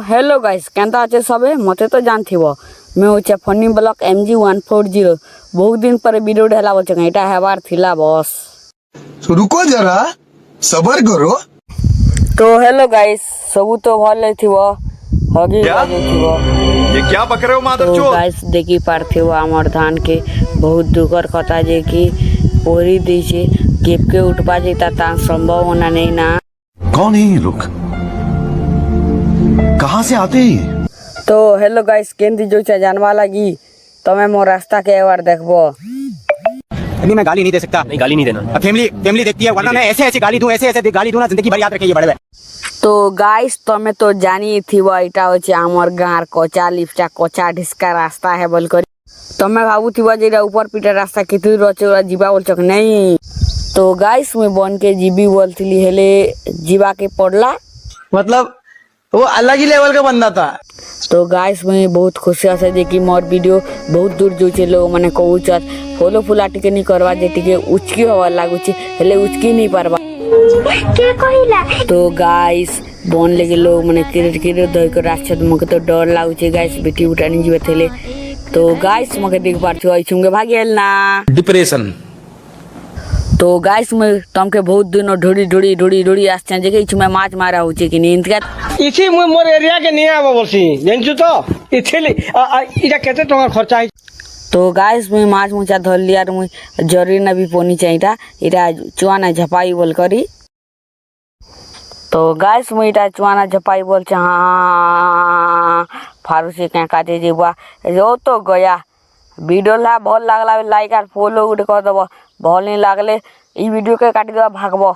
Hello guys Kenta अच्छे सबे मते तो जानथिबो मैं होचे फनी ब्लॉक MG140 बहुत दिन पर वीडियो ढेला बोल चंगा एटा हेबार थिला बॉस। रुको जरा सबर करो। तो हेलो गाइस सबू तो भले थिबो हगी बाजे थिबो ये क्या बक रहे हो मादरचोद। तो गाइस देखि पारथिबो हमर धान के बहुत दुखर कथा जे कि पोरी दिसे केपके उठबा जेता ता संभावना नहीं ना। कौन है ये लोग, कहाँ से आते हैं? तो हेलो गाइस केंदी जो जानवा लगी तमे मो रास्ता के एक बार देखबो। अभी मैं गाली नहीं दे सकता। नहीं गाली नहीं देना, फैमिली देखती है, वरना मैं ऐसे गाली दूं, ऐसे गाली दूं ना जिंदगी भर याद रखेगी बड़े। तो गाइस तमे तो जानी थी इटा होचे हमर गार कच्चा लिफ्टा कच्चा ढिसका रास्ता है बोल कर तमे भाबू थी जे ऊपर पीटा रास्ता कितु रचे जीवा बोल चक नहीं। तो गाइस मैं बन के जीबी बोलती हेले जीवा के पड़ला मतलब वो अलग ही लेवल का बंदा था। तो गाइस मैं बहुत खुशी है जे कि मोर वीडियो बहुत दूर जो छे लोग माने कहउचत फॉलो फुला टिके नहीं करवा जे टिके उचकी हवा लागु छे हेले उचकी नहीं परबा के कहिला। तो गाइस बन लेगे लोग माने किरे दई के रास्ता मके तो डर लागु छे गाइस बेटी उठानी जीवे थेले। तो गाइस मके देख पारथि ओइ छुंगे भागेल ना डिप्रेशन। तो गाइस मैं तमके बहुत दिन ढोड़ी आछे जे कि मैं माछ मारा होचे कि नहीं इनका इसी मोर एरिया के नहीं आबो बोलसी जानछु तो इथिले इटा केते टका खर्चा है। तो गाइस मैं माछ मुचा धर लिया मुई जरूरी ना भी पोनी चाहिए इटा चुआना झपाई बोल करी। तो गाइस मैं इटा चुआना झपाई बोल छ हाँ फारूसी क्या काटे जेबा जो तो गया वीडियो ला भल लागला लाइक और फॉलो उठ कर दबो भल नहीं लागले ई वीडियो के काटी देबा भागबो।